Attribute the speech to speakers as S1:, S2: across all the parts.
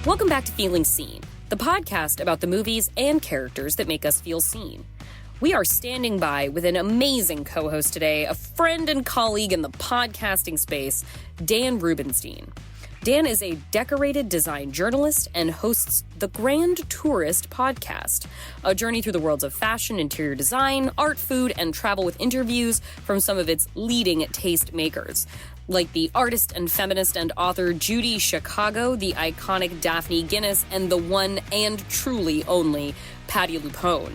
S1: Welcome back to Feeling Seen, the podcast about the movies and characters that make us feel seen. We are standing by with an amazing co-host today, a friend and colleague in the podcasting space, Dan Rubinstein. Dan is a decorated design journalist and hosts the Grand Tourist podcast, a journey through the worlds of fashion, interior design, art, food, and travel with interviews from some of its leading taste makers, like the artist and feminist and author Judy Chicago, the iconic Daphne Guinness, and the one and truly only Patti LuPone.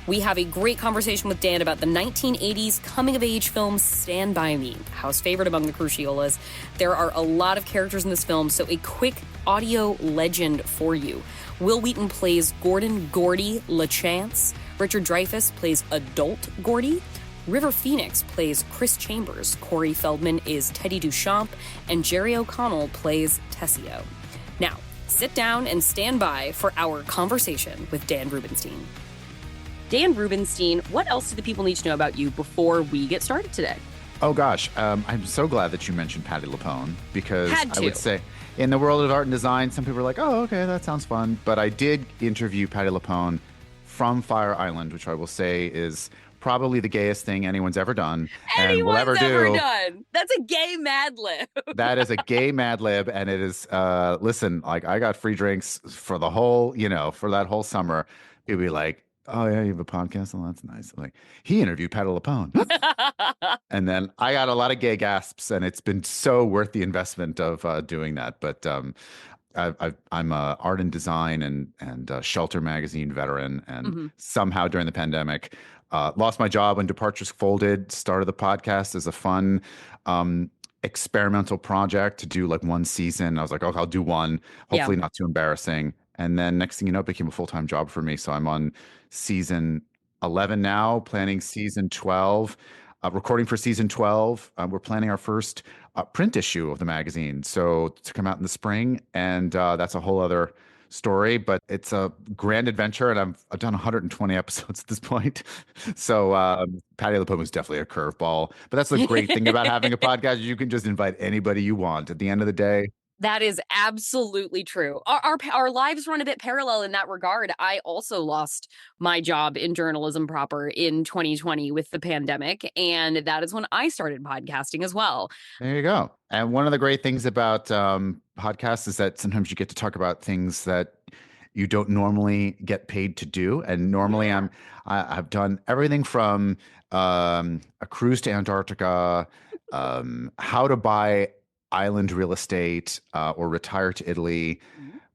S1: We have a great conversation with Dan about the 1980s coming-of-age film Stand By Me, house favorite among the Cruciolas. There are a lot of characters in this film, so a quick audio legend for you. Will Wheaton plays Gordon "Gordy" LaChance. Richard Dreyfuss plays adult Gordy. River Phoenix plays Chris Chambers. Corey Feldman is Teddy Duchamp. And Jerry O'Connell plays Tessio. Now, sit down and stand by for our conversation with Dan Rubinstein. Dan Rubinstein, what else do the people need to know about you before we get started today?
S2: Oh, gosh. I'm so glad that you mentioned Patti LuPone, because I would say in the world of art and design, some people are like, oh, okay, that sounds fun. But I did interview Patti LuPone from Fire Island, which I will say is probably the gayest thing anyone's ever done and will ever do.
S1: That's a gay Mad Lib.
S2: That is a gay Mad Lib, and it is, listen, like I got free drinks for the whole, for that whole summer. It'd be like, oh, yeah, you have a podcast? Oh, that's nice. Like, he interviewed Patti LuPone. And then I got a lot of gay gasps, and it's been so worth the investment of doing that. But I'm a art and design and Shelter magazine veteran, and somehow during the pandemic, lost my job when Departures folded, started the podcast as a fun experimental project to do like one season. I was like, oh, I'll do one, hopefully not too embarrassing. And then next thing you know, it became a full-time job for me. So I'm on season 11 now, planning season 12, recording for season 12. We're planning our first print issue of the magazine, so to come out in the spring. And that's a whole other story, but it's a grand adventure. And I've done 120 episodes at this point. So Patti LuPone was definitely a curveball. But that's the great thing about having a podcast. You can just invite anybody you want. At the end of the day,
S1: that is absolutely true. Our lives run a bit parallel in that regard. I also lost my job in journalism proper in 2020 with the pandemic, and that is when I started podcasting as well.
S2: There you go. And one of the great things about podcasts is that sometimes you get to talk about things that you don't normally get paid to do. And normally I've done everything from a cruise to Antarctica, how to buy island real estate or retire to Italy,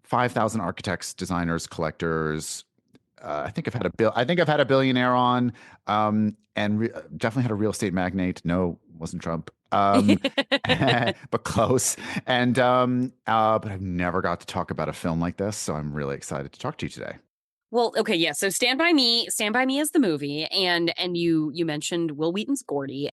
S2: 5,000 architects, designers, collectors. I think I've had a billionaire on, and definitely had a real estate magnate. No, wasn't Trump, but close. And but I've never got to talk about a film like this, so I'm really excited to talk to you today.
S1: Well, okay, yeah. So Stand By Me is the movie, and you mentioned Will Wheaton's Gordy.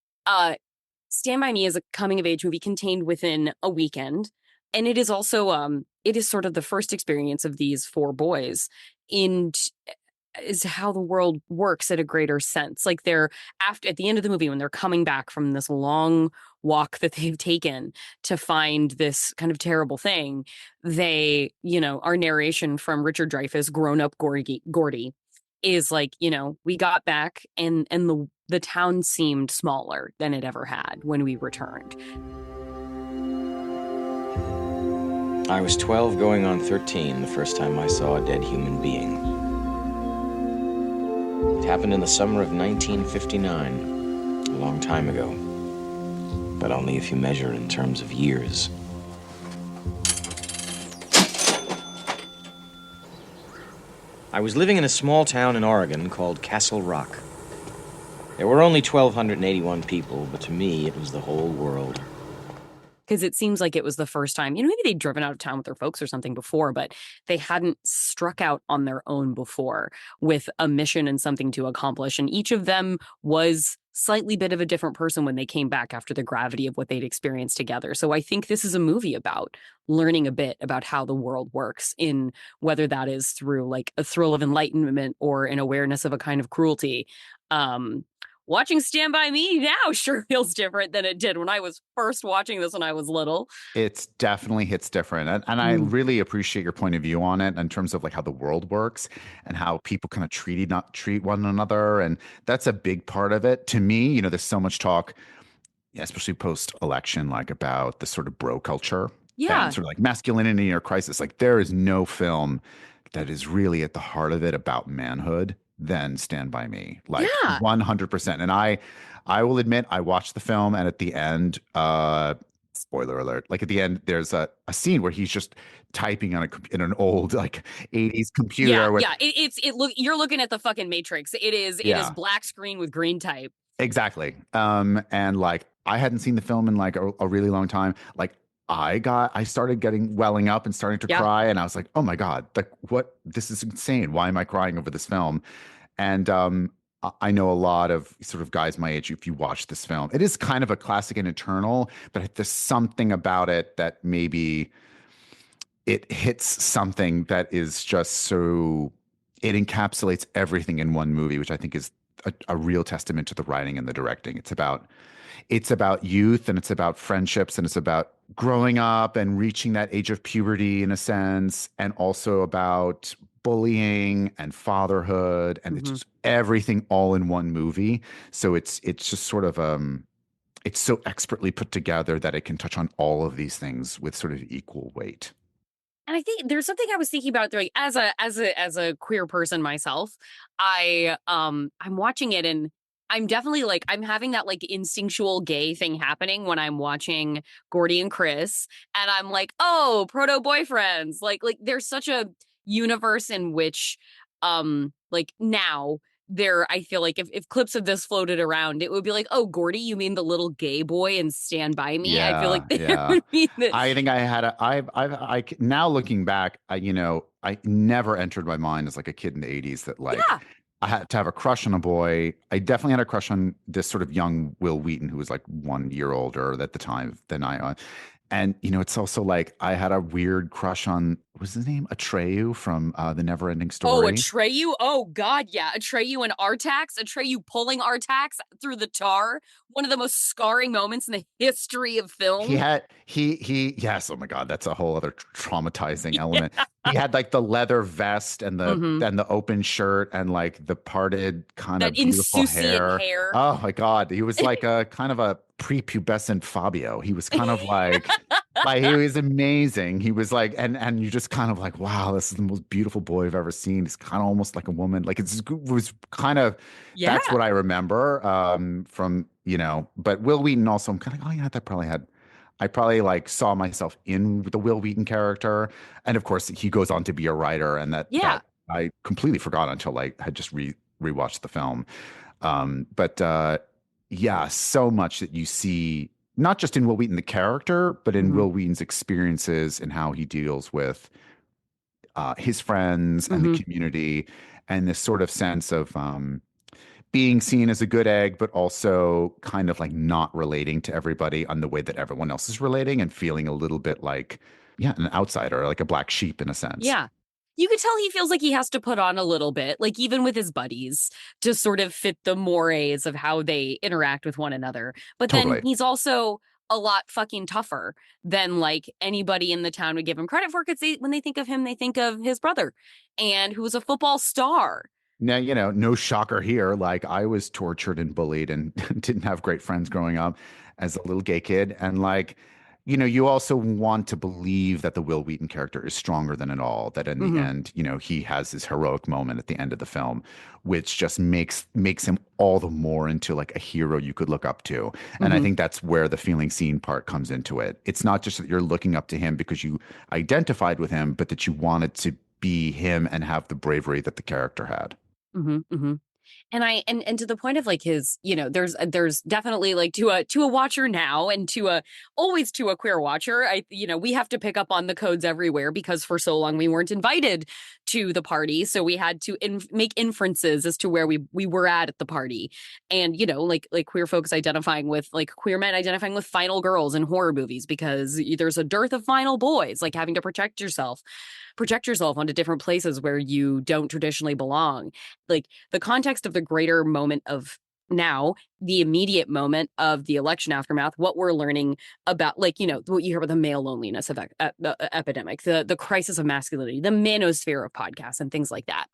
S1: Stand By Me is a coming-of-age movie contained within a weekend, and it is also it is sort of the first experience of these four boys is how the world works at a greater sense. Like they're at the end of the movie, when they're coming back from this long walk that they've taken to find this kind of terrible thing, they, our narration from Richard Dreyfuss, grown-up Gordy, is like, we got back and the town seemed smaller than it ever had when we returned.
S3: I was 12 going on 13 the first time I saw a dead human being. It happened in the summer of 1959, a long time ago, but only if you measure in terms of years. I was living in a small town in Oregon called Castle Rock. There were only 1,281 people, but to me, it was the whole world.
S1: Because it seems like it was the first time, maybe they'd driven out of town with their folks or something before, but they hadn't struck out on their own before with a mission and something to accomplish. And each of them was slightly bit of a different person when they came back after the gravity of what they'd experienced together. So I think this is a movie about learning a bit about how the world works, in whether that is through like a thrill of enlightenment or an awareness of a kind of cruelty. watching Stand By Me now sure feels different than it did when I was first watching this when I was little.
S2: It's definitely hits different. And I really appreciate your point of view on it in terms of like how the world works and how people kind of treat one another. And that's a big part of it. To me, there's so much talk, especially post-election, like about the sort of bro culture
S1: Yeah.
S2: and sort of like masculinity or crisis. Like there is no film that is really at the heart of it about manhood than Stand By Me. Like
S1: Yeah.
S2: 100%. And I will admit I watched the film and at the end, spoiler alert, like at the end there's a scene where he's just typing in an old like 80s computer
S1: Yeah,
S2: with
S1: yeah. You're looking at the fucking Matrix. It is black screen with green type.
S2: Exactly. And like I hadn't seen the film in like a really long time. Like I started welling up and starting to cry, and I was like, oh my God, like what? This is insane. Why am I crying over this film? And I know a lot of sort of guys my age, if you watch this film, it is kind of a classic and eternal, but there's something about it that maybe it hits something that is just so, it encapsulates everything in one movie, which I think is a real testament to the writing and the directing. It's about youth, and it's about friendships, and it's about growing up and reaching that age of puberty in a sense, and also about bullying and fatherhood, and it's just everything all in one movie. So it's just sort of it's so expertly put together that it can touch on all of these things with sort of equal weight.
S1: And I think there's something I was thinking about, like as a queer person myself, I'm watching it and I'm definitely like I'm having that like instinctual gay thing happening when I'm watching Gordy and Chris, and I'm like, oh, proto boyfriends. Like there's such a universe in which like now there I feel like if clips of this floated around, it would be like, oh, Gordy, you mean the little gay boy in Stand By Me? I feel like there would be the
S2: I think I had now looking back, I never entered my mind as like a kid in the 80s that like I had to have a crush on a boy. I definitely had a crush on this sort of young Will Wheaton, who was like 1 year older at the time than I. And it's also like I had a weird crush on, what was his name? Atreyu from The Neverending
S1: Oh,
S2: Story.
S1: Atreyu? Oh, God, yeah. Atreyu and Artax. Atreyu pulling Artax through the tar. One of the most scarring moments in the history of film.
S2: Yes, oh my God, that's a whole other traumatizing element. He had like the leather vest and the open shirt and like the parted kind
S1: that
S2: of beautiful
S1: insouciant hair.
S2: Oh my God, he was like a kind of a prepubescent Fabio. He was kind of like he was amazing. He was like, and you just kind of like, wow, this is the most beautiful boy I've ever seen. He's kind of almost like a woman. Like it was kind of that's what I remember from But Will Wheaton also, I'm kind of oh yeah, I probably like saw myself in the Will Wheaton character, and of course he goes on to be a writer, and that I completely forgot until I had just rewatched the film. But yeah, so much that you see, not just in Will Wheaton, the character, but in Will Wheaton's experiences and how he deals with his friends and the community, and this sort of sense of being seen as a good egg, but also kind of like not relating to everybody on the way that everyone else is relating, and feeling a little bit like, an outsider, like a black sheep in a sense.
S1: Yeah. You could tell he feels like he has to put on a little bit, like even with his buddies, to sort of fit the mores of how they interact with one another. But then he's also a lot fucking tougher than like anybody in the town would give him credit for, because when they think of him, they think of his brother, and who was a football star.
S2: Now, no shocker here. Like I was tortured and bullied and didn't have great friends growing up as a little gay kid. And like, you also want to believe that the Will Wheaton character is stronger than it all, that in the end, he has this heroic moment at the end of the film, which just makes him all the more into like a hero you could look up to. And I think that's where the feeling seen part comes into it. It's not just that you're looking up to him because you identified with him, but that you wanted to be him and have the bravery that the character had.
S1: And to the point of like his, there's definitely like to a watcher now, and always to a queer watcher, we have to pick up on the codes everywhere, because for so long we weren't invited to the party, so we had to make inferences as to where we were at the party. And like queer folks identifying with, like queer men identifying with final girls in horror movies, because there's a dearth of final boys, like having to project yourself onto different places where you don't traditionally belong. Like the context of the greater moment of now, the immediate moment of the election aftermath, what we're learning about, like, you know, what you hear about the male loneliness of epidemic, the crisis of masculinity, the manosphere of podcasts and things like that.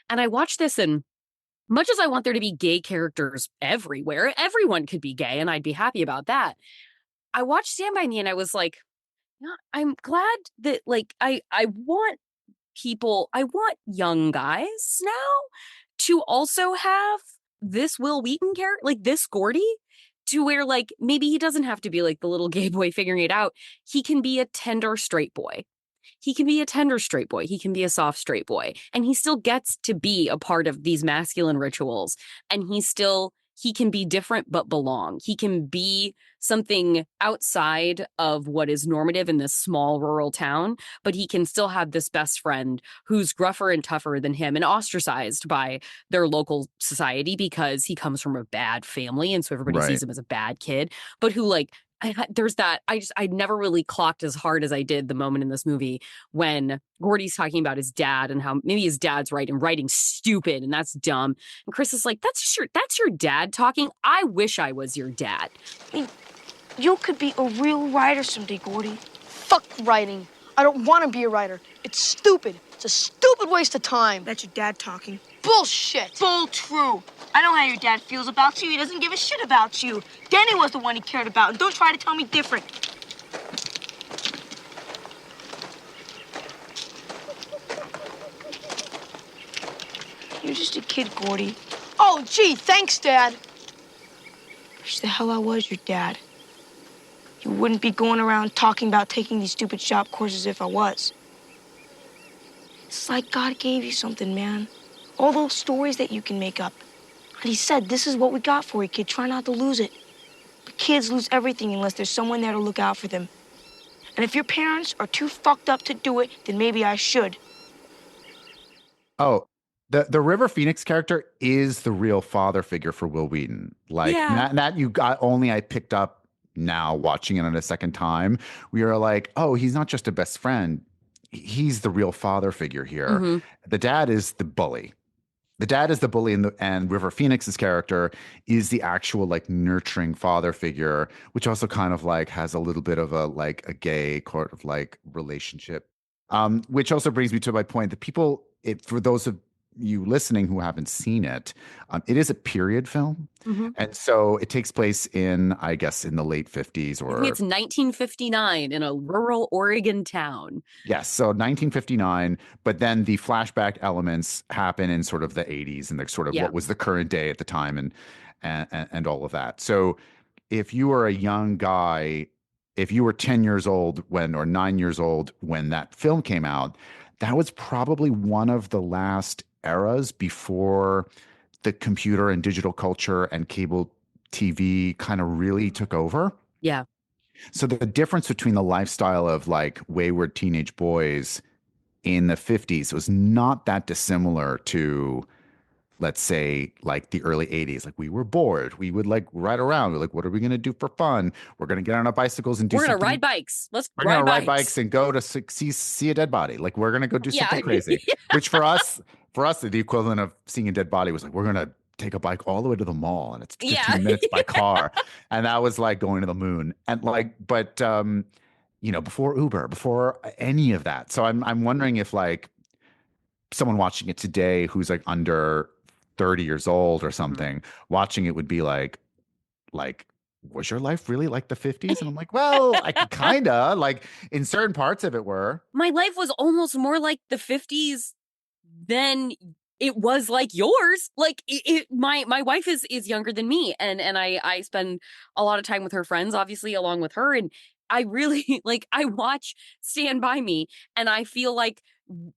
S1: And I watched this, and much as I want there to be gay characters everywhere, everyone could be gay and I'd be happy about that. I watched Stand By Me and I was like, "Yeah, I'm glad that, like, I want I want young guys now to also have this Will Wheaton character, like this Gordy, to where, like, maybe he doesn't have to be like the little gay boy figuring it out. He can be a tender straight boy. He can be a tender straight boy. He can be a soft straight boy. And he still gets to be a part of these masculine rituals. And he can be different but belong. He can be something outside of what is normative in this small rural town, but he can still have this best friend who's gruffer and tougher than him and ostracized by their local society because he comes from a bad family. And so everybody sees him as a bad kid, but who, like, there's that. I never really clocked as hard as I did the moment in this movie when Gordy's talking about his dad and how maybe his dad's right and writing's stupid and that's dumb. And Chris is like, that's your dad talking. I wish I was your dad.
S4: I mean, you could be a real writer someday, Gordy.
S5: Fuck writing. I don't want to be a writer. It's stupid. It's a stupid waste of time.
S4: That's your dad talking.
S5: Bullshit.
S4: Bull true. I know how your dad feels about you. He doesn't give a shit about you. Danny was the one he cared about, and don't try to tell me different. You're just a kid, Gordy.
S5: Oh, gee, thanks, Dad.
S4: Wish the hell I was your dad. You wouldn't be going around talking about taking these stupid shop courses if I was. It's like God gave you something, man. All those stories that you can make up. And he said, this is what we got for you, kid. Try not to lose it. But kids lose everything unless there's someone there to look out for them. And if your parents are too fucked up to do it, then maybe I should.
S2: Oh, the River Phoenix character is the real father figure for Will Wheaton. Like, that you got only I picked up now watching it on a second time. We are like, oh, he's not just a best friend. He's the real father figure here.
S1: Mm-hmm.
S2: The dad is the bully. The dad is the bully, and River Phoenix's character is the actual, like, nurturing father figure, which also kind of like has a little bit of a gay sort of like relationship. Which also brings me to my point that for those of you listening who haven't seen it, it is a period film.
S1: Mm-hmm.
S2: And so it takes place in, I guess, in the late 50s or...
S1: I think it's 1959 in a rural Oregon town.
S2: Yes, so 1959, but then the flashback elements happen in sort of the 80s and the sort of what was the current day at the time and all of that. So if you were a young guy, if you were 10 years old or 9 years old when that film came out, that was probably one of the last eras before the computer and digital culture and cable TV kind of really took over.
S1: Yeah.
S2: So the difference between the lifestyle of like wayward teenage boys in the 50s was not that dissimilar to, let's say, like the early 80s. Like, we were bored. We would like ride around. We're like, what are we going to do for fun? We're going to get on our bicycles and do something.
S1: We're going to ride bikes.
S2: We're going to ride bikes and go to see a dead body. Like, we're going to go do something crazy. Which for us, the equivalent of seeing a dead body was like, we're going to take a bike all the way to the mall and it's 15 minutes by car. And that was like going to the moon. And like, but, before Uber, before any of that. So I'm wondering if like someone watching it today who's like under 30 years old or something, watching it would be like, was your life really like the 50s? And I'm like, well, I kind of like in certain parts of it were.
S1: My life was almost more like the 50s than it was like yours. Like my wife is younger than me, and I spend a lot of time with her friends, obviously, along with her. And I really I watch Stand By Me, and I feel like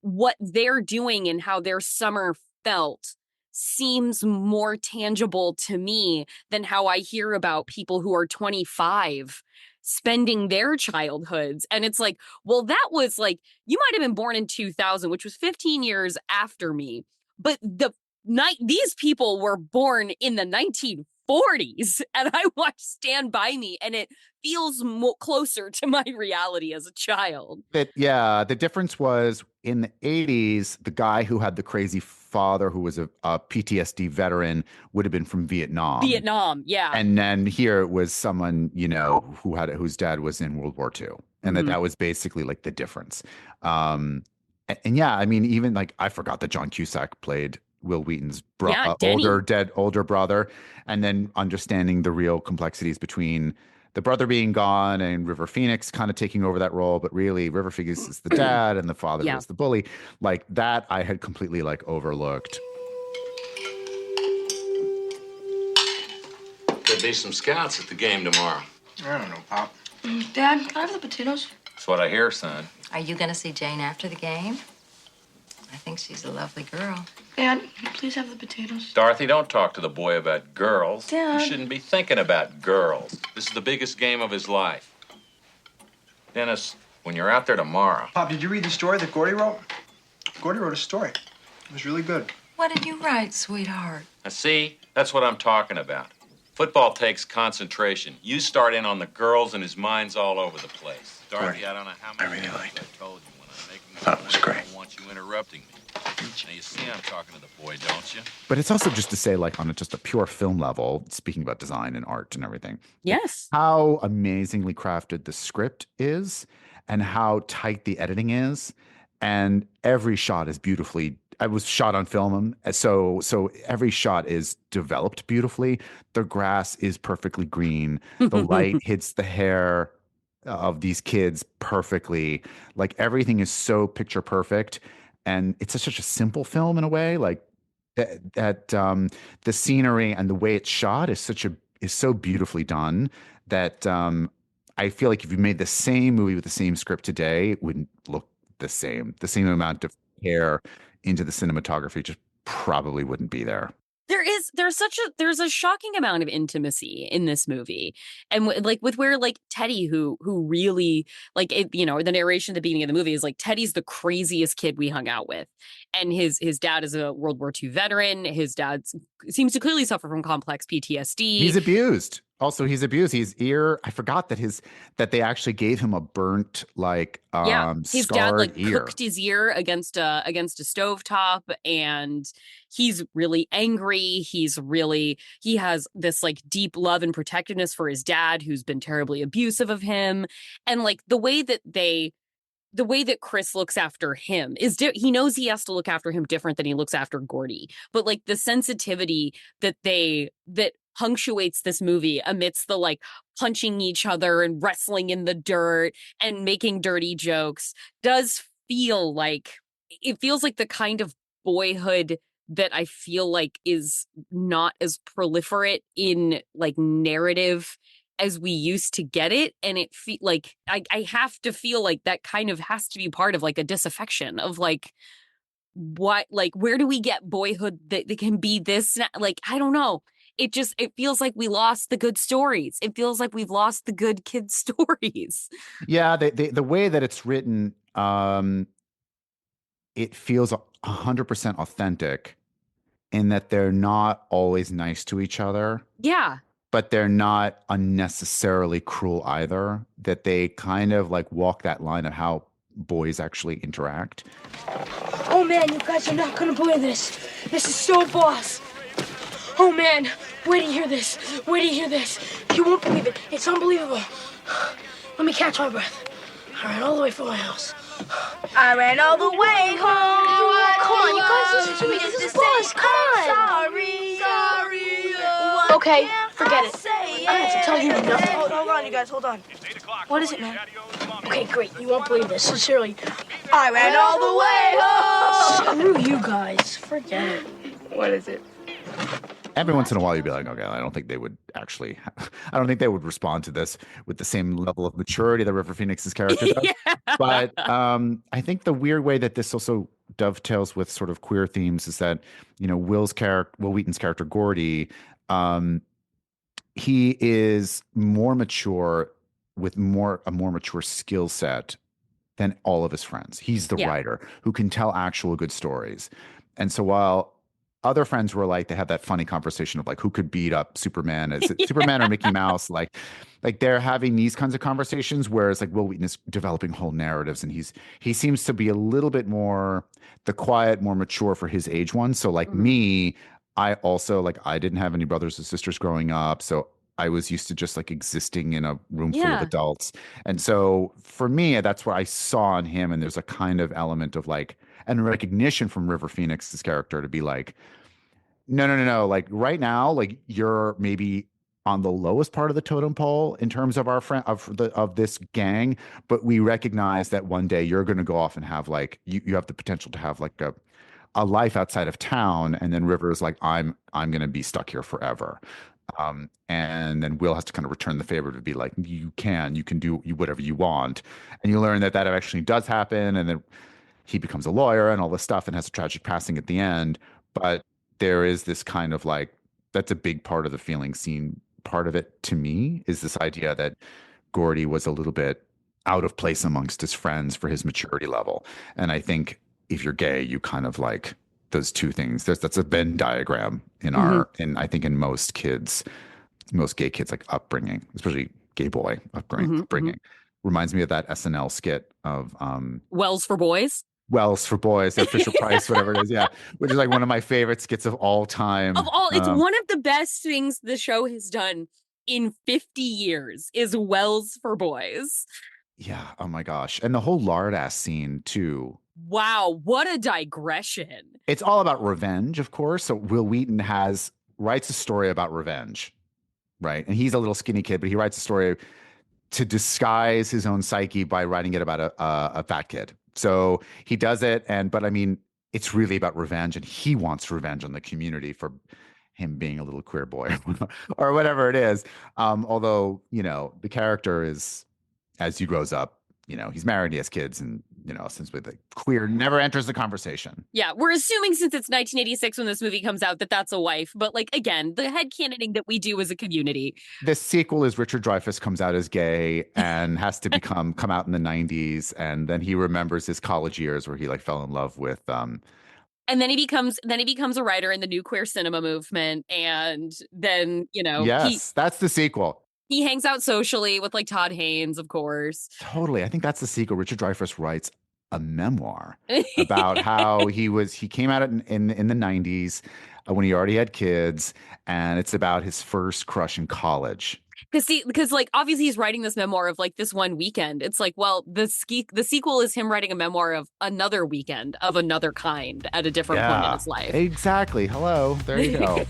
S1: what they're doing and how their summer felt seems more tangible to me than how I hear about people who are 25 spending their childhoods. And it's like, well, that was like, you might have been born in 2000, which was 15 years after me. But these people were born in the 1940s. 40s and I watched Stand By Me, and it feels closer to my reality as a child.
S2: The difference was in the 80s, the guy who had the crazy father, who was a PTSD veteran, would have been from Vietnam.
S1: Yeah.
S2: And then here it was someone, whose dad was in World War II. And that was basically like the difference. And yeah, I mean, even like I forgot that John Cusack played Will Wheaton's older brother, and then understanding the real complexities between the brother being gone and River Phoenix kind of taking over that role, but really River Phoenix is the dad and the father was the bully. Like that I had completely like overlooked.
S6: There'll be some scouts at the game tomorrow.
S7: I don't know, Pop.
S4: Dad, can I have the potatoes?
S6: That's what I hear, son.
S8: Are you going to see Jane after the game? I think she's a lovely girl.
S4: Dad, can you please have the potatoes?
S6: Dorothy, don't talk to the boy about girls.
S4: Dad.
S6: You shouldn't be thinking about girls. This is the biggest game of his life. Dennis, when you're out there tomorrow...
S7: Pop, did you read the story that Gordy wrote? Gordy wrote a story. It was really good.
S8: What did you write, sweetheart?
S6: Now, see? That's what I'm talking about. Football takes concentration. You start in on the girls and his mind's all over the place. Dorothy, I don't know how many times I've told you when I'm making this
S7: thought it was
S6: point, I
S7: great.
S6: don't want you interrupting me. Now, you see I'm talking to the boy, don't you?
S2: But it's also just to say, like, on just a pure film level, speaking about design and art and everything.
S1: Yes.
S2: How amazingly crafted the script is and how tight the editing is. And every shot is beautifully, I was shot on film. So every shot is developed beautifully. The grass is perfectly green. The light hits the hair of these kids perfectly. Like everything is so picture perfect. And it's such a simple film in a way, like that the scenery and the way it's shot is so beautifully done that I feel like if you made the same movie with the same script today, it wouldn't look the same. The same amount of care into the cinematography just probably wouldn't be there.
S1: There's a shocking amount of intimacy in this movie, and with where like Teddy, who really like it, the narration at the beginning of the movie is like Teddy's the craziest kid we hung out with, and his dad is a World War II veteran. His dad seems to clearly suffer from complex PTSD.
S2: He's abused. Also, he's abused. His ear. I forgot that they actually gave him a burnt
S1: his dad like
S2: ear.
S1: cooked his ear against a stovetop, and he's really angry. He has this like deep love and protectiveness for his dad, who's been terribly abusive of him, and like the way that Chris looks after him is he knows he has to look after him different than he looks after Gordy, but like the sensitivity that punctuates this movie amidst the like punching each other and wrestling in the dirt and making dirty jokes does feel like the kind of boyhood that I feel like is not as proliferate in like narrative as we used to get it. And it like I have to feel like that kind of has to be part of like a disaffection of like what, like, where do we get boyhood that can be this? Like, I don't know. It feels like we lost the good stories. It feels like we've lost the good kid stories.
S2: Yeah, the way that it's written, it feels 100% authentic in that they're not always nice to each other.
S1: Yeah.
S2: But they're not unnecessarily cruel either. That they kind of like walk that line of how boys actually interact.
S5: Oh man, you guys are not gonna believe this. This is so boss. Oh man, wait till you hear this. Wait till you hear this. You won't believe it. It's unbelievable. Let me catch my breath. I ran all the way from my house.
S4: I ran all the way home.
S5: Come on, you guys listen to me. This is boss. Come on.
S4: Sorry.
S5: Okay, forget it. I don't have to tell you nothing.
S4: Hold on, you guys, hold on.
S5: What is it, man? Okay, great. You won't believe this. Sincerely.
S4: I ran all the way home.
S5: Screw you guys. Forget it.
S4: What is it?
S2: Every once in a while, you'd be like, okay, I don't think they would respond to this with the same level of maturity that River Phoenix's character does.
S1: Yeah.
S2: But I think the weird way that this also dovetails with sort of queer themes is that, Will Wheaton's character, Gordy, he is more mature with a more mature skill set than all of his friends. He's the writer who can tell actual good stories. And so while other friends were like, they had that funny conversation of like, who could beat up Superman? Is it Superman or Mickey Mouse? Like they're having these kinds of conversations, whereas like Will Wheaton is developing whole narratives, and he seems to be a little bit more the quiet, more mature for his age one. So like me, I also like I didn't have any brothers or sisters growing up, so I was used to just like existing in a room full of
S1: Yeah.
S2: adults. And so for me, that's what I saw in him. And there's a kind of element of like, and recognition from River Phoenix's character to be like, no. Like right now, like you're maybe on the lowest part of the totem pole in terms of our friend of this gang, but we recognize that one day you're going to go off and have like you have the potential to have like a life outside of town. And then River is like, I'm going to be stuck here forever. And then Will has to kind of return the favor to be like, you can do whatever you want. And you learn that actually does happen. And then he becomes a lawyer and all this stuff and has a tragic passing at the end. But there is this kind of like, that's a big part of the feeling scene. Part of it to me is this idea that Gordy was a little bit out of place amongst his friends for his maturity level. And I think if you're gay, you kind of like those two things. That's a Venn diagram in I think in most gay kids like upbringing, especially gay boy upbringing. Reminds me of that SNL skit of
S1: Wells for Boys.
S2: Wells for Boys, or Fisher Price, whatever it is. Yeah. Which is like one of my favorite skits of all time.
S1: It's one of the best things the show has done in 50 years is Wells for Boys.
S2: Yeah. Oh my gosh. And the whole lard ass scene too.
S1: Wow, what a digression.
S2: It's all about revenge, of course. So Will Wheaton writes a story about revenge, right? And he's a little skinny kid, but he writes a story to disguise his own psyche by writing it about a fat kid. So he does it, but I mean, it's really about revenge, and he wants revenge on the community for him being a little queer boy or whatever it is. Although, the character is, as he grows up, he's married, he has kids, and, since the queer never enters the conversation.
S1: Yeah, we're assuming since it's 1986 when this movie comes out that that's a wife. But like, again, the headcanoning that we do as a community.
S2: The sequel is Richard Dreyfuss comes out as gay and has to come out in the 90s. And then he remembers his college years where he like fell in love with
S1: and then he becomes a writer in the new queer cinema movement. And then,
S2: yes, that's the sequel.
S1: He hangs out socially with like Todd Haynes, of course.
S2: Totally. I think that's the sequel. Richard Dreyfuss writes a memoir about how he came out in the 90s when he already had kids, and it's about his first crush in college.
S1: Because like obviously he's writing this memoir of like this one weekend. It's like, well, the sequel is him writing a memoir of another weekend of another kind at a different point in his life.
S2: Exactly. Hello. There you go.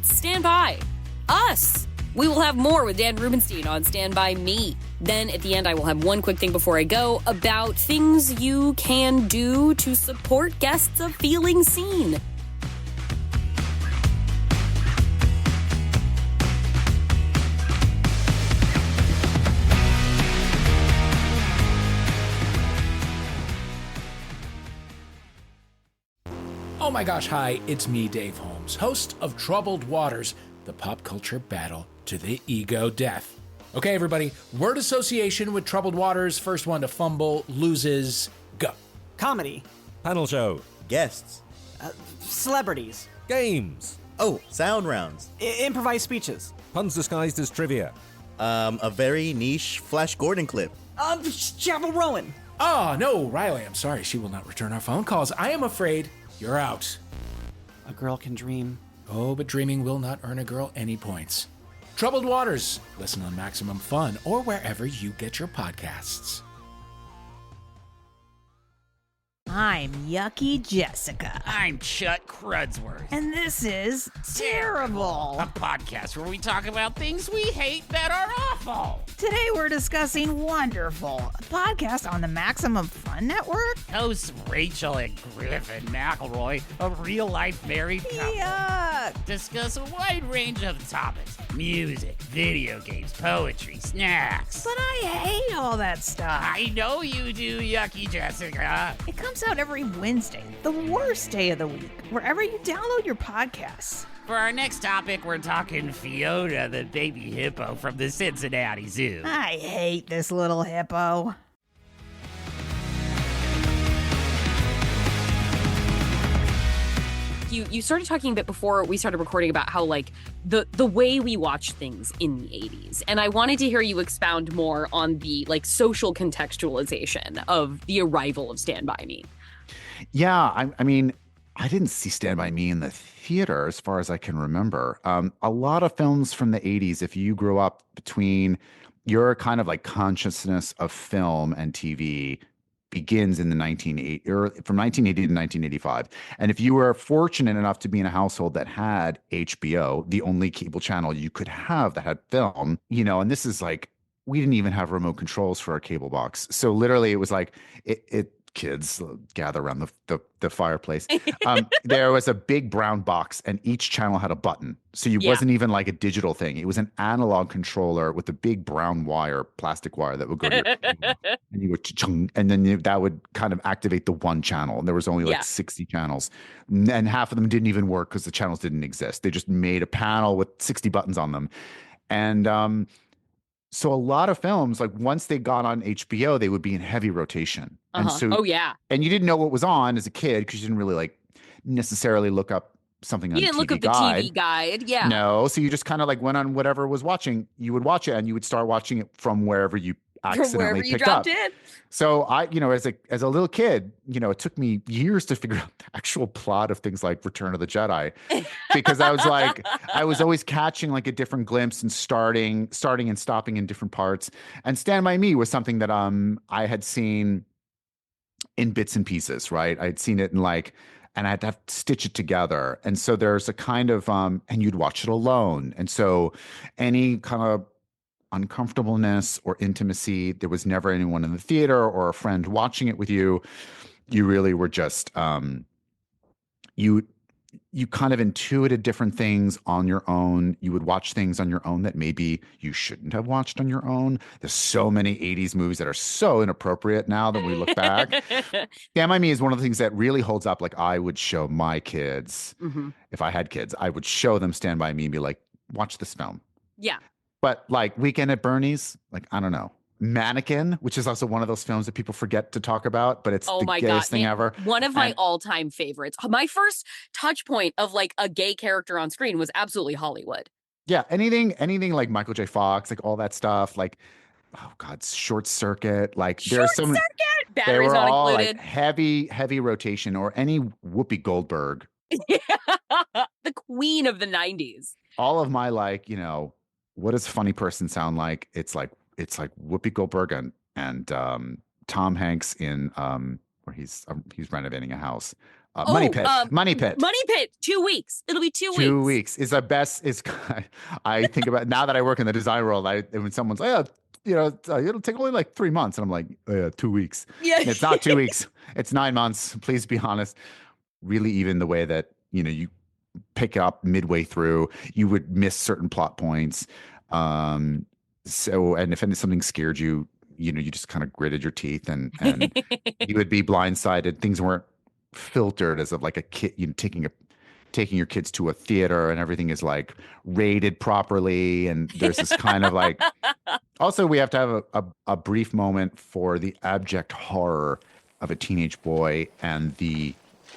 S1: Stand by. Us. We will have more with Dan Rubinstein on Stand By Me. Then at the end, I will have one quick thing before I go about things you can do to support guests of feeling seen.
S9: Oh my gosh, hi, it's me, Dave Holmes, host of Troubled Waters, the pop culture battle to the ego death. Okay, everybody, word association with Troubled Waters. First one to fumble loses. Go.
S10: Comedy.
S11: Panel show.
S10: Guests. Celebrities.
S11: Games.
S10: Oh, sound rounds. Improvised speeches.
S11: Puns disguised as trivia.
S10: A very niche Flash Gordon clip. Chapel Rowan.
S9: Oh, no, Riley, I'm sorry. She will not return our phone calls. I am afraid you're out.
S10: A girl can dream.
S9: Oh, but dreaming will not earn a girl any points. Troubled Waters. Listen on Maximum Fun or wherever you get your podcasts.
S12: I'm Yucky Jessica.
S13: I'm Chuck Crudsworth.
S12: And this is Terrible,
S13: a podcast where we talk about things we hate that are awful.
S12: Today we're discussing Wonderful, a podcast on the Maximum Fun Network.
S13: Hosts Rachel and Griffin McElroy, a real-life married couple, discuss a wide range of topics: music, video games, poetry, snacks.
S12: But I hate all that stuff.
S13: I know you do, Yucky Jessica.
S12: It comes out every Wednesday, the worst day of the week, wherever you download your podcasts.
S13: For our next topic, we're talking Fiona, the baby hippo from the Cincinnati Zoo.
S12: I hate this little hippo.
S1: you started talking a bit before we started recording about how like the way we watch things in the 80s. And I wanted to hear you expound more on the like social contextualization of the arrival of Stand By Me.
S2: Yeah, I mean, I didn't see Stand By Me in the theater as far as I can remember. A lot of films from the 80s, if you grew up between your kind of like consciousness of film and TV begins in the 1980 or from 1980 to 1985. And if you were fortunate enough to be in a household that had HBO, the only cable channel you could have that had film, and this is like we didn't even have remote controls for our cable box. So literally it was like it kids gather around the fireplace. There was a big brown box and each channel had a button. So it wasn't even like a digital thing. It was an analog controller with a big brown wire, plastic wire that would go to your cable. And you would chung, and then that would kind of activate the one channel. And there was only like 60 channels. And half of them didn't even work because the channels didn't exist. They just made a panel with 60 buttons on them. And so a lot of films, like once they got on HBO, they would be in heavy rotation. And so, and you didn't know what was on as a kid because you didn't really like necessarily look up something on
S1: You didn't
S2: TV
S1: look up the
S2: Guide.
S1: TV guide. Yeah.
S2: No. So you just kind of like went on whatever was watching. You would watch it and you would start watching it from wherever you accidentally
S1: you
S2: picked
S1: dropped
S2: up.
S1: in.
S2: So I, as a little kid, it took me years to figure out the actual plot of things like Return of the Jedi, because I was always catching like a different glimpse and starting and stopping in different parts. And Stand By Me was something that I had seen in bits and pieces, right? I'd seen it in and I had to stitch it together. And so there's a kind of and you'd watch it alone. And so any kind of uncomfortableness or intimacy, there was never anyone in the theater or a friend watching it with you. You really were just you kind of intuited different things on your own. You would watch things on your own that maybe you shouldn't have watched on your own. There's so many 80s movies that are so inappropriate now that we look back. Stand By Me is one of the things that really holds up. Like I would show my kids, if I had kids, I would show them Stand By Me and be like, watch this film.
S1: Yeah.
S2: But like Weekend at Bernie's, like, I don't know. Mannequin, which is also one of those films that people forget to talk about, but it's the gayest thing ever.
S1: One of my all-time favorites. My first touch point of like a gay character on screen was absolutely Hollywood.
S2: Yeah, anything like Michael J. Fox, like all that stuff, like, oh God, Short Circuit. Like there's so many.
S1: Batteries not
S2: all
S1: included.
S2: Like heavy rotation, or any Whoopi Goldberg.
S1: The queen of the 90s.
S2: All of my what does a funny person sound like? It's like Whoopi Goldberg and Tom Hanks in where he's renovating a house. Money Pit.
S1: 2 weeks. It'll be 2 weeks.
S2: 2 weeks is the best. I think about now that I work in the design world. When someone's like, it'll take only like 3 months, and I'm like, 2 weeks.
S1: Yeah,
S2: and it's not 2 weeks. It's 9 months. Please be honest. Really, even the way that you pick up midway through, you would miss certain plot points. And if something scared you, you just kind of gritted your teeth and you would be blindsided. Things weren't filtered as of like a kid, taking your kids to a theater, and everything is like rated properly. And there's this kind of like, also we have to have a brief moment for the abject horror of a teenage boy and the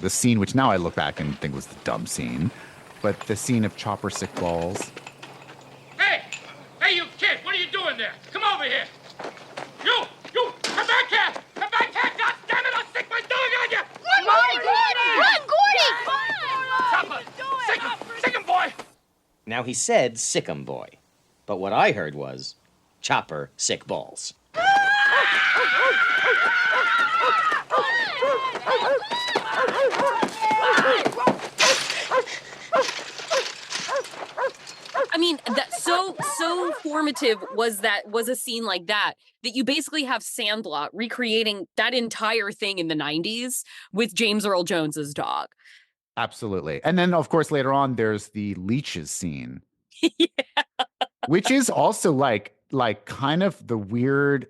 S2: scene, which now I look back and think was the dumb scene, but the scene of Chopper Sick Balls.
S14: Hey, you kid, what are you doing there? Come over here. You, come back here. Come back here. God damn it, I'll stick my dog on you.
S5: Run, Gordy!
S14: Chopper, sick him, boy.
S3: Now he said sick 'em boy, but what I heard was Chopper Sick Balls.
S1: I mean, that's so formative was a scene like that you basically have Sandlot recreating that entire thing in the 90s with James Earl Jones's dog.
S2: Absolutely. And then of course later on there's the leeches scene. Yeah. Which is also like kind of the weird.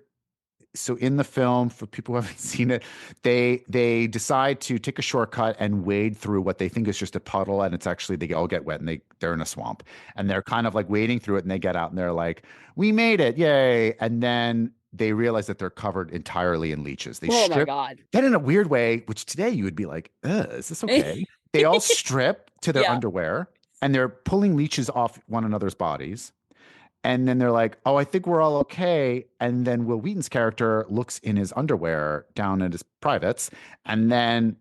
S2: So in the film, for people who haven't seen it, they decide to take a shortcut and wade through what they think is just a puddle, and it's actually they all get wet and they're in a swamp, and they're kind of like wading through it, and they get out and they're like, "We made it, yay!" And then they realize that they're covered entirely in leeches. They
S1: my God!
S2: Then in a weird way, which today you would be like, "Is this okay?" They all strip to their
S1: Yeah.
S2: underwear and they're pulling leeches off one another's bodies. And then they're like, oh, I think we're all okay. And then Will Wheaton's character looks in his underwear down at his privates. And then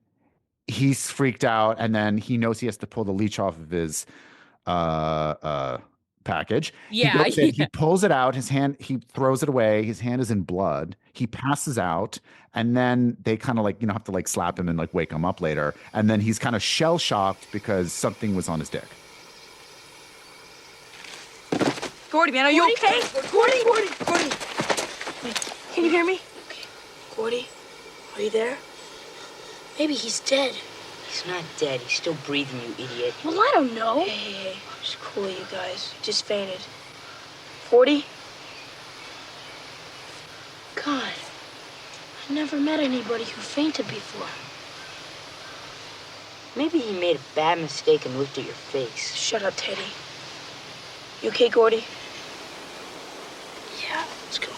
S2: he's freaked out. And then he knows he has to pull the leech off of his package.
S1: Yeah,
S2: He goes in, he pulls it out. His hand, he throws it away. His hand is in blood. He passes out. And then they kind of like, have to like slap him and like wake him up later. And then he's kind of shell shocked because something was on his dick.
S4: Gordy, man, are you okay? Gordy! Can you hear me?
S5: Okay. Gordy, are you there? Maybe he's dead.
S15: He's not dead. He's still breathing, you idiot.
S5: Well, I don't know.
S4: Hey. It's cool, you guys. He just fainted. 40?
S5: God, I never met anybody who fainted before.
S15: Maybe he made a bad mistake and looked at your face.
S4: Shut up, Teddy. You okay, Gordy?
S5: Yeah.
S4: Let's go.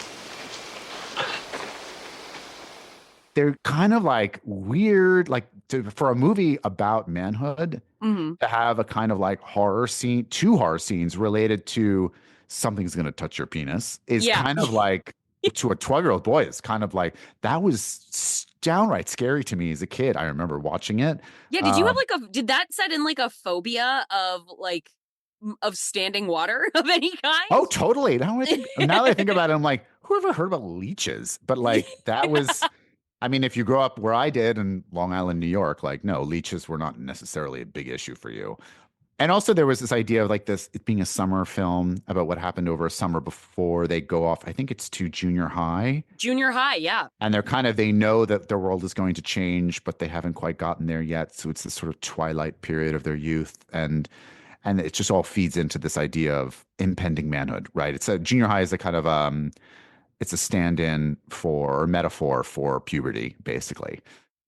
S2: They're kind of like weird, like for a movie about manhood to have a kind of like two horror scenes related to something's going to touch your penis is kind of like to a 12-year-old boy. It's kind of like that was downright scary to me as a kid. I remember watching it.
S1: Yeah. Did you have did that set in like a phobia of standing water of any kind?
S2: Oh, totally. Now that I think about it, I'm like, who ever heard about leeches? But like that was, I mean, if you grow up where I did in Long Island, New York, like no, leeches were not necessarily a big issue for you. And also there was this idea of like it being a summer film about what happened over a summer before they go off. I think it's to junior high.
S1: Junior high, yeah.
S2: And they know that their world is going to change, but they haven't quite gotten there yet. So it's this sort of twilight period of their youth. And it just all feeds into this idea of impending manhood, right? It's junior high is a kind of it's a stand-in for or metaphor for puberty, basically.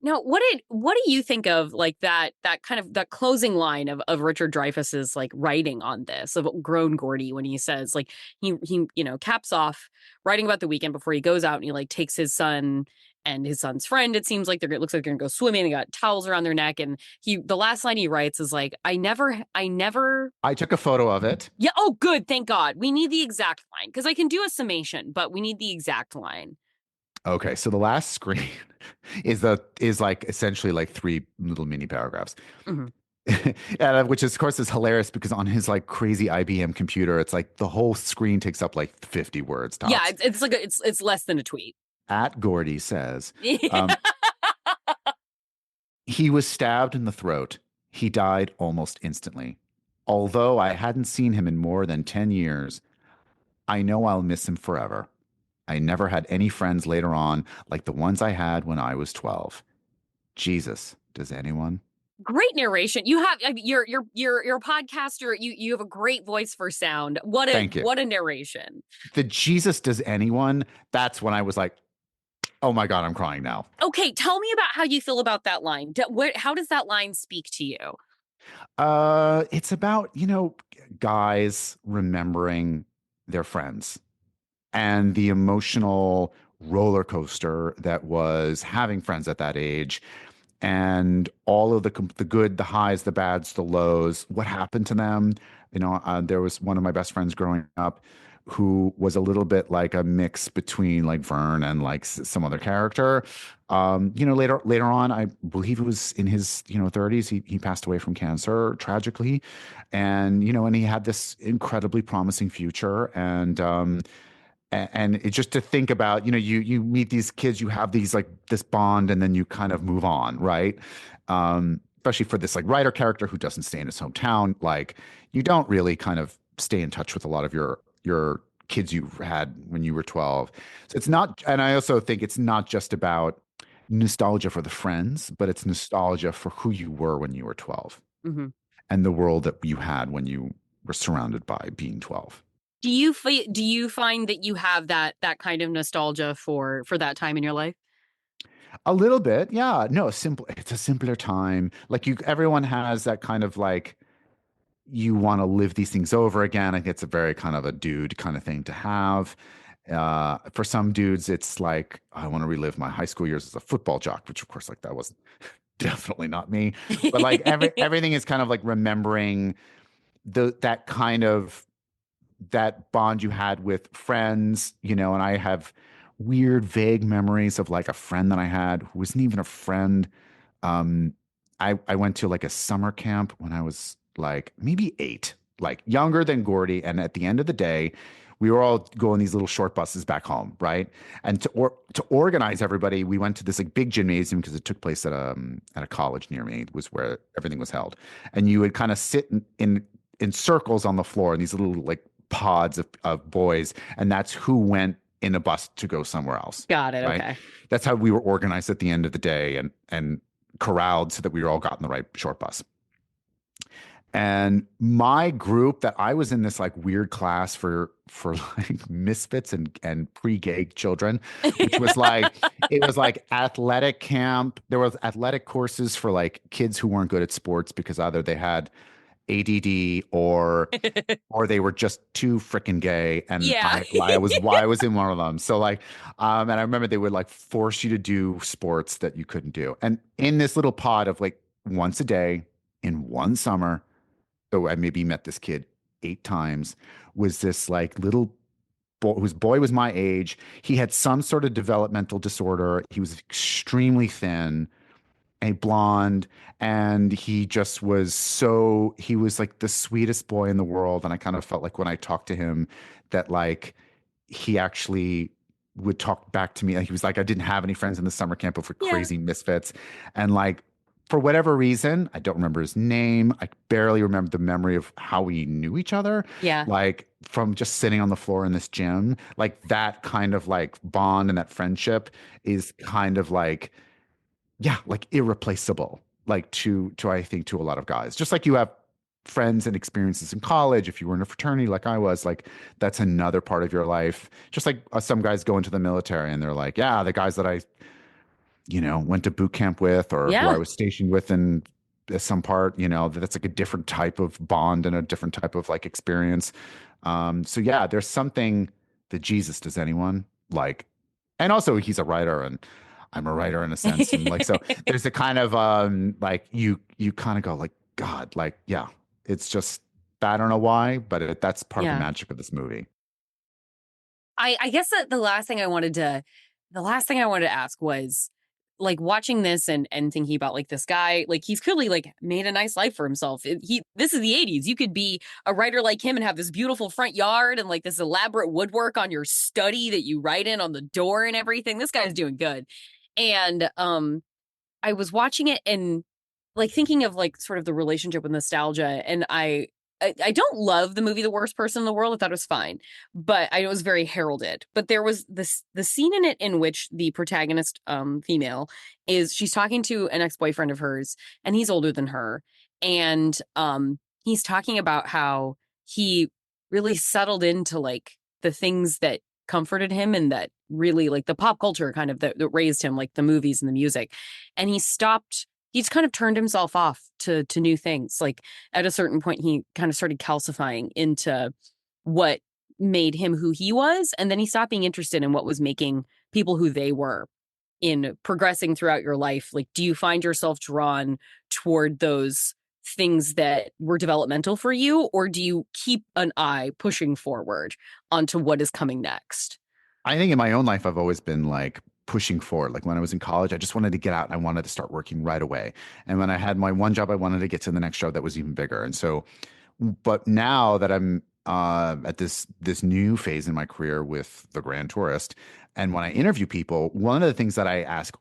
S1: Now, what do you think of like that kind of that closing line of Richard Dreyfuss's like writing on this of grown Gordy when he says like he caps off writing about the weekend before he goes out and he like takes his son and his son's friend. It seems like it looks like they're gonna go swimming. They got towels around their neck, and the last line he writes is like, I
S2: took a photo of it.
S1: Yeah. Oh, good. Thank God. We need the exact line because I can do a summation, but we need the exact line.
S2: Okay, so the last screen is like essentially like 3 little mini paragraphs. And, which is, of course, is hilarious because on his like crazy IBM computer, it's like the whole screen takes up like 50 words. Tops.
S1: Yeah, it's like it's less than a tweet.
S2: At Gordy says, he was stabbed in the throat. He died almost instantly. Although I hadn't seen him in more than 10 years, I know I'll miss him forever. I never had any friends later on like the ones I had when I was 12. Jesus, does anyone?
S1: Great narration. You have you're a podcaster. You have a great voice for sound. What a narration.
S2: The Jesus, does anyone? That's when I was like, oh my God, I'm crying now.
S1: Okay, tell me about how you feel about that line. How does that line speak to you?
S2: It's about, guys remembering their friends and the emotional roller coaster that was having friends at that age, and all of the good, the highs, the bads, the lows, what happened to them. There was one of my best friends growing up who was a little bit like a mix between like Vern and like some other character. Later on, I believe it was in his 30s, he passed away from cancer tragically, and and he had this incredibly promising future, and it's just to think about, you meet these kids, you have these like this bond, and then you kind of move on, right? Especially for this like writer character who doesn't stay in his hometown, like you don't really kind of stay in touch with a lot of your kids you had when you were 12. So it's not, and I also think it's not just about nostalgia for the friends, but it's nostalgia for who you were when you were 12 and the world that you had when you were surrounded by being 12.
S1: Do you find that you have that kind of nostalgia for that time in your life?
S2: A little bit, yeah. No, it's a simpler time. Like everyone has that kind of like, you want to live these things over again. I think it's a very kind of a dude kind of thing to have. For some dudes, it's like, I want to relive my high school years as a football jock, which of course, like that wasn't definitely not me. But like everything is kind of like remembering that kind of that bond you had with friends, and I have weird, vague memories of like a friend that I had who wasn't even a friend. Um, I went to like a summer camp when I was like maybe 8, like younger than Gordy. And at the end of the day, we were all going these little short buses back home, right? And to organize everybody, we went to this like big gymnasium because it took place at a college near me. It was where everything was held, and you would kind of sit in circles on the floor in these little like pods of boys, and that's who went in a bus to go somewhere else.
S1: Got it.
S2: Right?
S1: Okay.
S2: That's how we were organized at the end of the day, and corralled so that we were all got in the right short bus. And my group that I was in this like weird class for like misfits and pre-gay children, which was like it was like athletic camp. There was athletic courses for like kids who weren't good at sports because either they had ADD or they were just too freaking gay, and
S1: Yeah.
S2: I was in one of them. So like, and I remember they would like force you to do sports that you couldn't do, and in this little pod of like once a day in one summer, though I maybe met this kid 8 times, was this like little boy whose boy was my age. He had some sort of developmental disorder. He was extremely thin, a blonde, and he was like the sweetest boy in the world. And I kind of felt like when I talked to him that like he actually would talk back to me. He was like, I didn't have any friends in the summer camp but for crazy misfits. And like, for whatever reason, I don't remember his name. I barely remember the memory of how we knew each other.
S1: Yeah.
S2: Like from just sitting on the floor in this gym, like that kind of like bond and that friendship is kind of like, yeah, like irreplaceable, like to I think to a lot of guys. Just like you have friends and experiences in college, if you were in a fraternity like I was, like that's another part of your life. Just like some guys go into the military and they're like, yeah, the guys that I went to boot camp with or who I was stationed with in some part, that's like a different type of bond and a different type of like experience. So yeah, there's something that Jesus does anyone like, and also he's a writer and I'm a writer in a sense. And like, so there's a kind of, like you kind of go like, God, like, yeah, it's just, I don't know why, but that's part of the magic of this movie.
S1: I guess that the last thing I wanted to ask was like watching this and thinking about like this guy, like he's clearly like made a nice life for himself. This is the 80s. You could be a writer like him and have this beautiful front yard and like this elaborate woodwork on your study that you write in on the door and everything. This guy's doing good. And I was watching it and like thinking of like sort of the relationship with nostalgia, and I don't love the movie The Worst Person in the World. I thought it was fine, but I was very heralded. But there was the scene in it in which the protagonist, female, she's talking to an ex-boyfriend of hers, and he's older than her, and he's talking about how he really settled into like the things that comforted him and that really like the pop culture kind of that raised him, like the movies and the music, and he's kind of turned himself off to new things. Like at a certain point, he kind of started calcifying into what made him who he was. And then he stopped being interested in what was making people who they were in progressing throughout your life. Like, do you find yourself drawn toward those things that were developmental for you? Or do you keep an eye pushing forward onto what is coming next?
S2: I think in my own life, I've always been like pushing forward. Like when I was in college, I just wanted to get out and I wanted to start working right away. And when I had my one job, I wanted to get to the next job that was even bigger. And so, but now that I'm at this new phase in my career with The Grand Tourist, and when I interview people, one of the things that I ask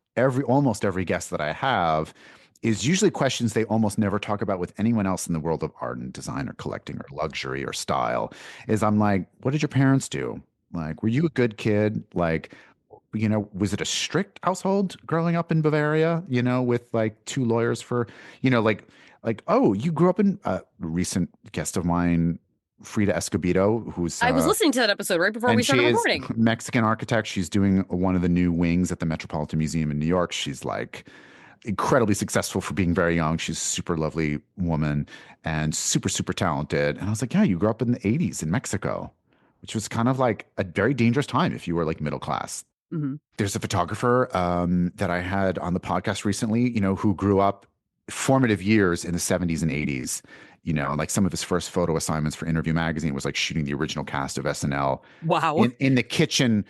S2: almost every guest that I have is usually questions they almost never talk about with anyone else in the world of art and design or collecting or luxury or style. Is I'm like, what did your parents do? Like, were you a good kid? Like, was it a strict household growing up in Bavaria, with like 2 lawyers for, oh, you grew up in a recent guest of mine, Frida Escobedo, who's
S1: I was listening to that episode right before we started recording.
S2: Mexican architect. She's doing one of the new wings at the Metropolitan Museum in New York. She's like incredibly successful for being very young. She's a super lovely woman and super, super talented. And I was like, yeah, you grew up in the 80s in Mexico, which was kind of like a very dangerous time if you were like middle class. There's a photographer that I had on the podcast recently, who grew up formative years in the 70s and 80s. Like some of his first photo assignments for Interview Magazine was like shooting the original cast of SNL.
S1: Wow.
S2: In the kitchen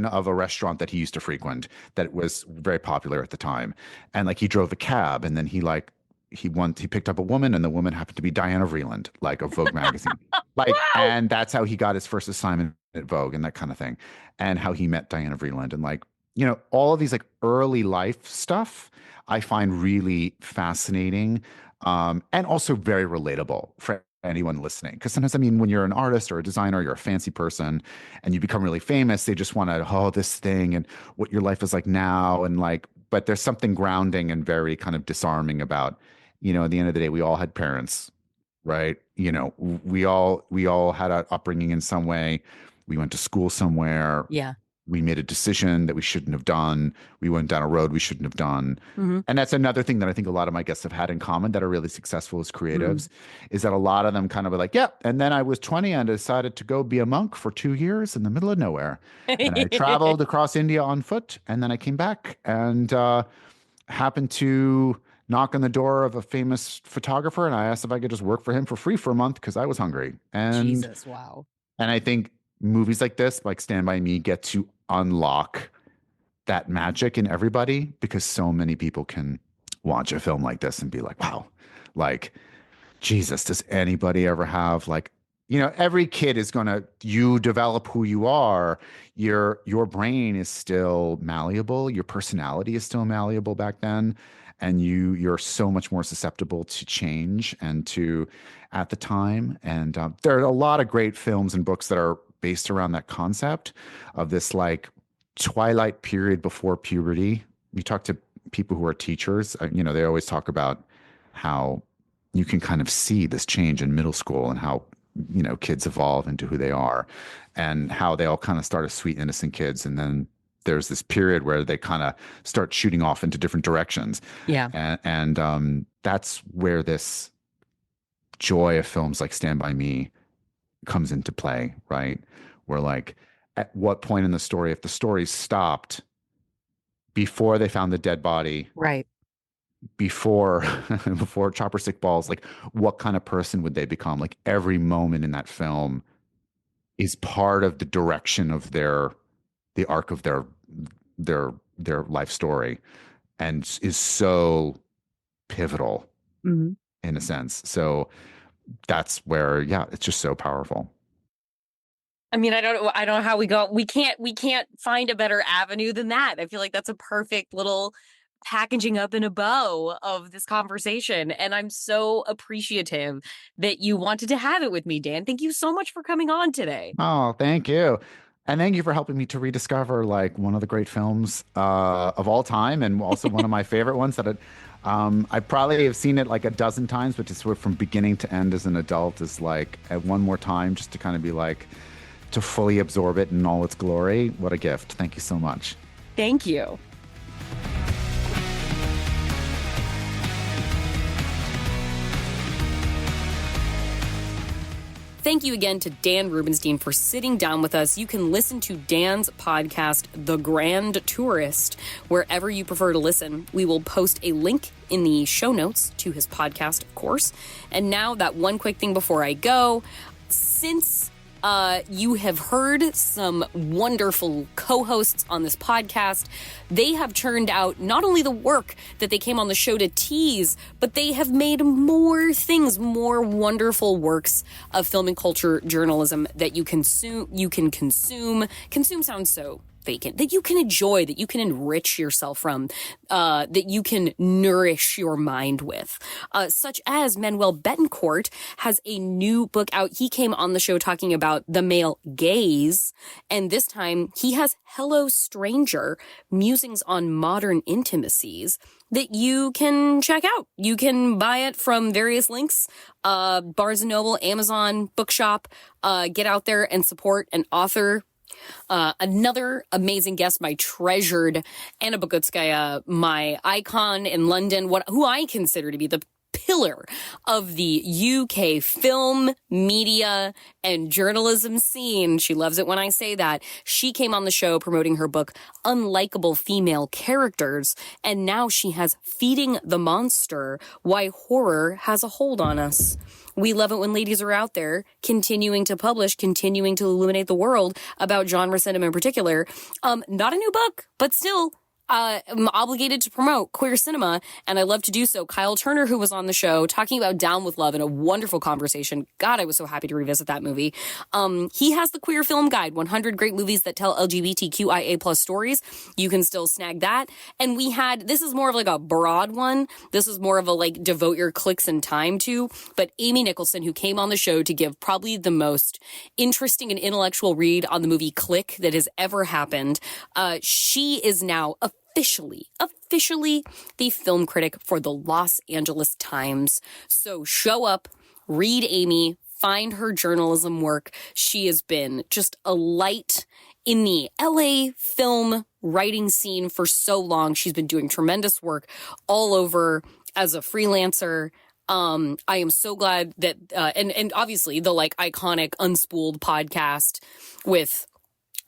S2: of a restaurant that he used to frequent that was very popular at the time. And like he drove a cab, and then he picked up a woman, and the woman happened to be Diana Vreeland, like of Vogue magazine. Wow. And that's how he got his first assignment at Vogue and that kind of thing. And how he met Diana Vreeland, and all of these like early life stuff I find really fascinating, and also very relatable for anyone listening. Because sometimes, when you're an artist or a designer, you're a fancy person and you become really famous, they just want to, this thing and what your life is like now. And but there's something grounding and very kind of disarming about, at the end of the day, we all had parents, right? We all had an upbringing in some way. We went to school somewhere.
S1: Yeah.
S2: We made a decision that we shouldn't have done. We went down a road we shouldn't have done. And that's another thing that I think a lot of my guests have had in common that are really successful as creatives, is that a lot of them kind of are like, yeah, and then I was 20 and I decided to go be a monk for 2 years in the middle of nowhere. And I traveled across India on foot, and then I came back and happened to knock on the door of a famous photographer, and I asked if I could just work for him for free for a month because I was hungry. And
S1: Jesus, wow.
S2: And I think movies like this, like Stand By Me, get to unlock that magic in everybody, because so many people can watch a film like this and be like, wow, like, Jesus, does anybody ever have every kid is you develop who you are. Your brain is still malleable. Your personality is still malleable back then. And you're so much more susceptible to change and at the time. And there are a lot of great films and books that are based around that concept of this twilight period before puberty. We talk to people who are teachers, they always talk about how you can kind of see this change in middle school and how, kids evolve into who they are, and how they all kind of start as sweet, innocent kids. And then there's this period where they kind of start shooting off into different directions.
S1: Yeah.
S2: And that's where this joy of films like Stand By Me comes into play, right? Where at what point in the story, if the story stopped before they found the dead body,
S1: right,
S2: before chopper stick balls, what kind of person would they become? Every moment in that film is part of the direction of the arc of their life story, and is so pivotal in a sense. So that's where, it's just so powerful.
S1: I don't know how we go. We can't find a better avenue than that. I feel like that's a perfect little packaging up in a bow of this conversation. And I'm so appreciative that you wanted to have it with me, Dan. Thank you so much for coming on today.
S2: Oh, thank you. And thank you for helping me to rediscover one of the great films of all time, and also one of my favorite ones that I probably have seen it a dozen times, but just sort of from beginning to end as an adult is at one more time, just to kind of be to fully absorb it in all its glory. What a gift. Thank you so much.
S1: Thank you. Thank you again to Dan Rubinstein for sitting down with us. You can listen to Dan's podcast, The Grand Tourist, wherever you prefer to listen. We will post a link in the show notes to his podcast, of course. And now, that one quick thing before I go. Since you have heard some wonderful co-hosts on this podcast, they have churned out not only the work that they came on the show to tease, but they have made more things, more wonderful works of film and culture journalism that you can consume. Consume sounds so vacant, that you can enjoy, that you can enrich yourself from, that you can nourish your mind with, such as Manuel Betancourt has a new book out. He came on the show talking about the male gaze, and this time he has Hello Stranger, Musings on Modern Intimacies, that you can check out. You can buy it from various links, Barnes & Noble, Amazon, Bookshop. Get out there and support an author. Another amazing guest, my treasured Anna Bogutskaya, my icon in London, who I consider to be the pillar of the UK film, media, and journalism scene. She loves it when I say that. She came on the show promoting her book, Unlikable Female Characters, and now she has Feeding the Monster, Why Horror Has a Hold on Us. We love it when ladies are out there continuing to publish, continuing to illuminate the world about genre cinema in particular. Not a new book, but still, I'm obligated to promote queer cinema, and I love to do so. Kyle Turner, who was on the show, talking about Down with Love in a wonderful conversation. God, I was so happy to revisit that movie. He has the Queer Film Guide, 100 Great Movies That Tell LGBTQIA plus stories. You can still snag that. And we had, this is more of like a broad one. This is more of a like devote your clicks and time to. But Amy Nicholson, who came on the show to give probably the most interesting and intellectual read on the movie Click that has ever happened, she is now officially the film critic for the Los Angeles Times. So show up, read Amy, find her journalism work. She has been just a light in the LA film writing scene for so long. She's been doing tremendous work all over as a freelancer. I am so glad that, and obviously the like iconic Unspooled podcast with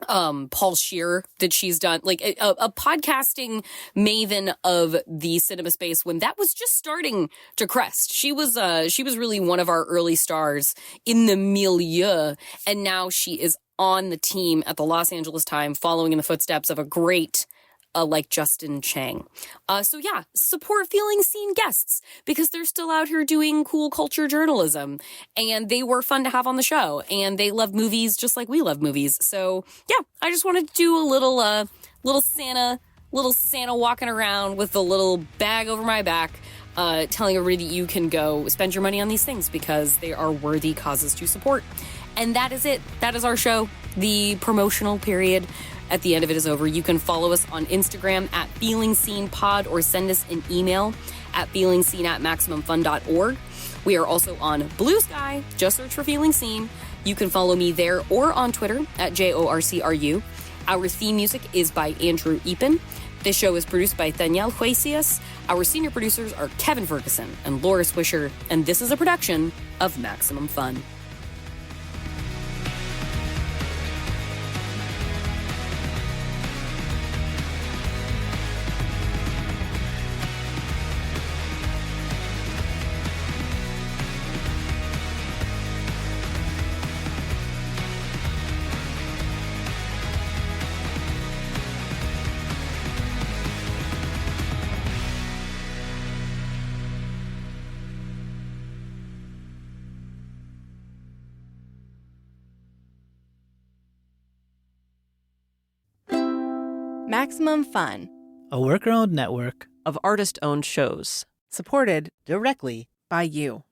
S1: Paul Scheer that she's done, like a podcasting maven of the cinema space when that was just starting to crest. She was really one of our early stars in the milieu, and now she is on the team at the Los Angeles Times, following in the footsteps of a great like Justin Chang. So yeah, support Feeling Seen guests because they're still out here doing cool culture journalism, and they were fun to have on the show, and they love movies just like we love movies. So yeah, I just wanted to do a little Santa walking around with a little bag over my back, telling everybody that you can go spend your money on these things because they are worthy causes to support. And that is it. That is our show. The promotional period at the end of it is over. You can follow us on Instagram at FeelingSeenPod or send us an email at feelingseen@MaximumFun.org. We are also on Blue Sky. Just search for Feeling Seen. You can follow me there or on Twitter at JORCRU. Our theme music is by Andrew Epen. This show is produced by Danielle Huesias. Our senior producers are Kevin Ferguson and Laura Swisher, and this is a production of Maximum Fun.
S16: Maximum Fun,
S17: a worker-owned network
S16: of artist-owned shows.
S12: Supported directly by you.